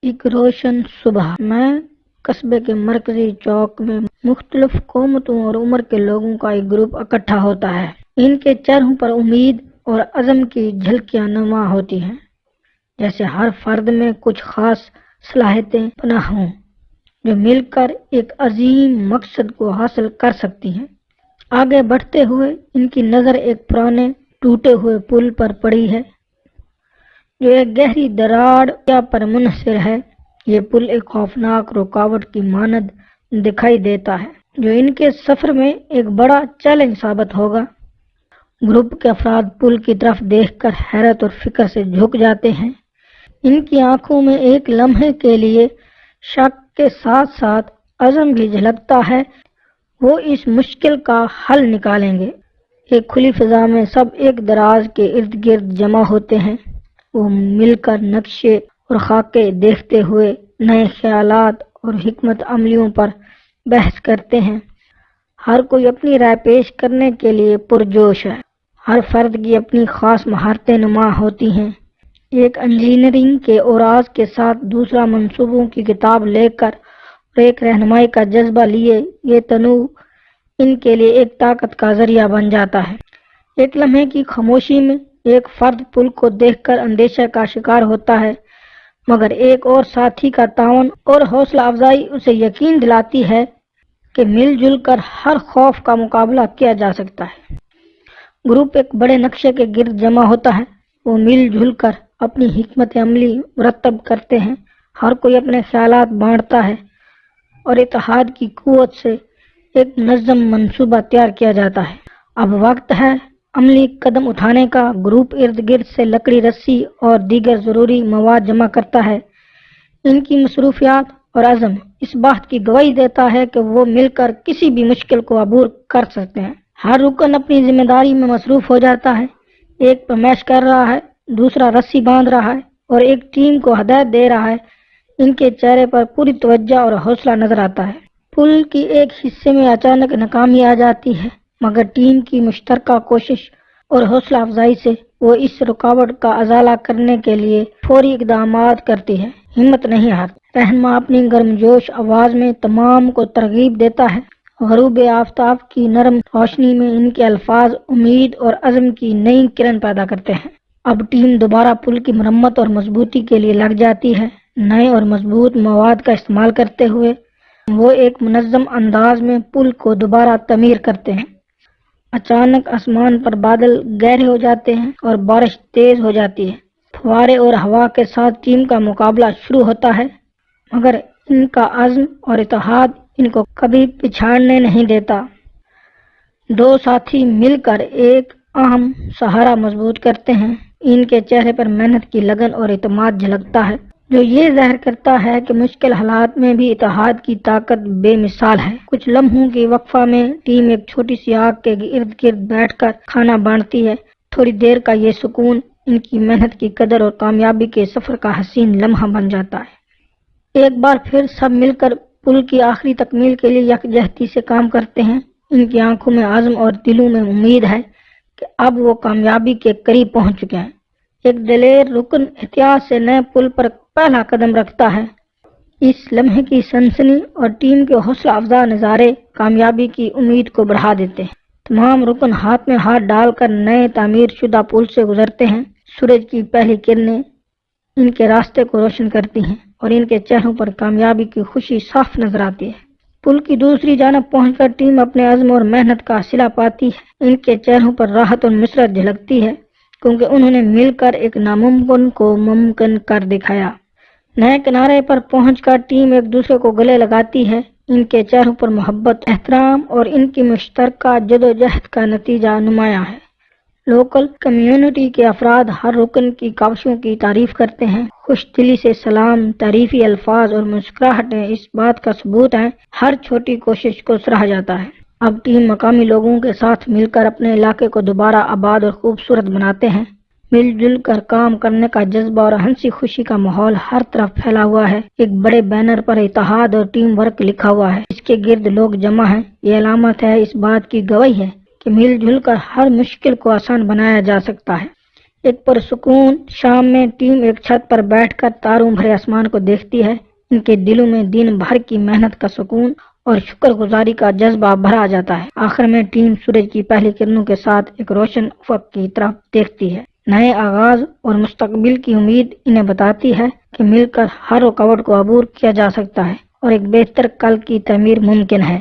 ایک روشن صبح میں قصبے کے مرکزی چوک میں مختلف قوموں اور عمر کے لوگوں کا ایک گروپ اکٹھا ہوتا ہے۔ ان کے چہروں پر امید اور عزم کی جھلکیاں نمایاں ہوتی ہیں، جیسے ہر فرد میں کچھ خاص صلاحیتیں پنہاں ہوں جو مل کر ایک عظیم مقصد کو حاصل کر سکتی ہیں۔ آگے بڑھتے ہوئے ان کی نظر ایک پرانے ٹوٹے ہوئے پل پر پڑی ہے جو ایک گہری دراڑ پر منحصر ہے۔ یہ پل ایک خوفناک رکاوٹ کی مانند دکھائی دیتا ہے جو ان کے سفر میں ایک بڑا چیلنج ثابت ہوگا۔ گروپ کے افراد پل کی طرف دیکھ کر حیرت اور فکر سے جھک جاتے ہیں۔ ان کی آنکھوں میں ایک لمحے کے لیے شک کے ساتھ ساتھ عزم بھی جھلکتا ہے، وہ اس مشکل کا حل نکالیں گے۔ ایک کھلی فضا میں سب ایک دراز کے ارد گرد جمع ہوتے ہیں۔ وہ مل کر نقشے اور خاکے دیکھتے ہوئے نئے خیالات اور حکمت عملیوں پر بحث کرتے ہیں۔ ہر کوئی اپنی رائے پیش کرنے کے لیے پرجوش ہے۔ ہر فرد کی اپنی خاص مہارتیں نمایاں ہوتی ہیں۔ ایک انجینئرنگ کے اوراق کے ساتھ دوسرا منصوبوں کی کتاب لے کر اور ایک رہنمائی کا جذبہ لیے، یہ تنوع ان کے لیے ایک طاقت کا ذریعہ بن جاتا ہے۔ ایک لمحے کی خاموشی میں ایک فرد پل کو دیکھ کر اندیشہ کا شکار ہوتا ہے، مگر ایک اور ساتھی کا تعاون اور حوصلہ افزائی اسے یقین دلاتی ہے کہ مل جل کر ہر خوف کا مقابلہ کیا جا سکتا ہے۔ گروپ ایک بڑے نقشے کے گرد جمع ہوتا ہے۔ وہ مل جل کر اپنی حکمت عملی مرتب کرتے ہیں۔ ہر کوئی اپنے خیالات بانٹتا ہے اور اتحاد کی قوت سے ایک منظم منصوبہ تیار کیا جاتا ہے۔ اب وقت ہے عملی قدم اٹھانے کا۔ گروپ ارد گرد سے لکڑی، رسی اور دیگر ضروری مواد جمع کرتا ہے۔ ان کی مصروفیات اور عزم اس بات کی گواہی دیتا ہے کہ وہ مل کر کسی بھی مشکل کو عبور کر سکتے ہیں۔ ہر رکن اپنی ذمہ داری میں مصروف ہو جاتا ہے۔ ایک پیمائش کر رہا ہے، دوسرا رسی باندھ رہا ہے اور ایک ٹیم کو ہدایت دے رہا ہے۔ ان کے چہرے پر پوری توجہ اور حوصلہ نظر آتا ہے۔ پل کی ایک حصے میں اچانک ناکامی آ جاتی ہے، مگر ٹیم کی مشترکہ کوشش اور حوصلہ افزائی سے وہ اس رکاوٹ کا ازالہ کرنے کے لیے فوری اقدامات کرتی ہے۔ ہمت نہیں ہارتی۔ رہنما اپنی گرمجوش آواز میں تمام کو ترغیب دیتا ہے۔ غروب آفتاب کی نرم روشنی میں ان کے الفاظ امید اور عزم کی نئی کرن پیدا کرتے ہیں۔ اب ٹیم دوبارہ پل کی مرمت اور مضبوطی کے لیے لگ جاتی ہے۔ نئے اور مضبوط مواد کا استعمال کرتے ہوئے وہ ایک منظم انداز میں پل کو دوبارہ تعمیر کرتے ہیں۔ اچانک آسمان پر بادل گہرے ہو جاتے ہیں اور بارش تیز ہو جاتی ہے۔ فوارے اور ہوا کے ساتھ ٹیم کا مقابلہ شروع ہوتا ہے، مگر ان کا عزم اور اتحاد ان کو کبھی پچھاڑنے نہیں دیتا۔ دو ساتھی مل کر ایک اہم سہارا مضبوط کرتے ہیں۔ ان کے چہرے پر محنت کی لگن اور اعتماد جھلکتا ہے، جو یہ ظاہر کرتا ہے کہ مشکل حالات میں بھی اتحاد کی طاقت بے مثال ہے۔ کچھ لمحوں کی وقفہ میں ٹیم ایک چھوٹی سی آگ کے ارد گرد بیٹھ کر کھانا بانٹتی ہے۔ تھوڑی دیر کا یہ سکون ان کی محنت کی قدر اور کامیابی کے سفر کا حسین لمحہ بن جاتا ہے۔ ایک بار پھر سب مل کر پل کی آخری تکمیل کے لیے یکجہتی سے کام کرتے ہیں۔ ان کی آنکھوں میں عزم اور دلوں میں امید ہے کہ اب وہ کامیابی کے قریب پہنچ چکے ہیں۔ ایک دلیر رکن احتیاط سے نئے پل پر پہلا قدم رکھتا ہے۔ اس لمحے کی سنسنی اور ٹیم کے حوصلہ افزا نظارے کامیابی کی امید کو بڑھا دیتے ہیں۔ تمام رکن ہاتھ میں ہاتھ ڈال کر نئے تعمیر شدہ پل سے گزرتے ہیں۔ سورج کی پہلی کرنیں ان کے راستے کو روشن کرتی ہیں اور ان کے چہروں پر کامیابی کی خوشی صاف نظر آتی ہے۔ پل کی دوسری جانب پہنچ کر ٹیم اپنے عزم اور محنت کا صلہ پاتی ہے۔ ان کے چہروں پر راحت اور مسرت جھلکتی ہے، کیونکہ انہوں نے مل کر ایک ناممکن کو ممکن کر دکھایا۔ نئے کنارے پر پہنچ کر ٹیم ایک دوسرے کو گلے لگاتی ہے۔ ان کے چہروں پر محبت، احترام اور ان کی مشترکہ جدوجہد کا نتیجہ نمایاں ہے۔ لوکل کمیونٹی کے افراد ہر رکن کی کاوشوں کی تعریف کرتے ہیں۔ خوش دلی سے سلام، تعریفی الفاظ اور مسکراہٹیں اس بات کا ثبوت ہیں ہر چھوٹی کوشش کو سراہا جاتا ہے۔ اب ٹیم مقامی لوگوں کے ساتھ مل کر اپنے علاقے کو دوبارہ آباد اور خوبصورت بناتے ہیں۔ مل جل کر کام کرنے کا جذبہ اور ہنسی خوشی کا ماحول ہر طرف پھیلا ہوا ہے۔ ایک بڑے بینر پر اتحاد اور ٹیم ورک لکھا ہوا ہے، اس کے گرد لوگ جمع ہیں۔ یہ علامت ہے، اس بات کی گواہی ہے کہ مل جل کر ہر مشکل کو آسان بنایا جا سکتا ہے۔ ایک پرسکون شام میں ٹیم ایک چھت پر بیٹھ کر تاروں بھرے آسمان کو دیکھتی ہے۔ ان کے دلوں میں دن بھر کی محنت کا سکون اور شکر گزاری کا جذبہ بھرا جاتا ہے۔ آخر میں ٹیم سورج کی پہلی کرنوں کے ساتھ ایک روشن افق کی طرف دیکھتی ہے۔ نئے آغاز اور مستقبل کی امید انہیں بتاتی ہے کہ مل کر ہر رکاوٹ کو عبور کیا جا سکتا ہے اور ایک بہتر کل کی تعمیر ممکن ہے۔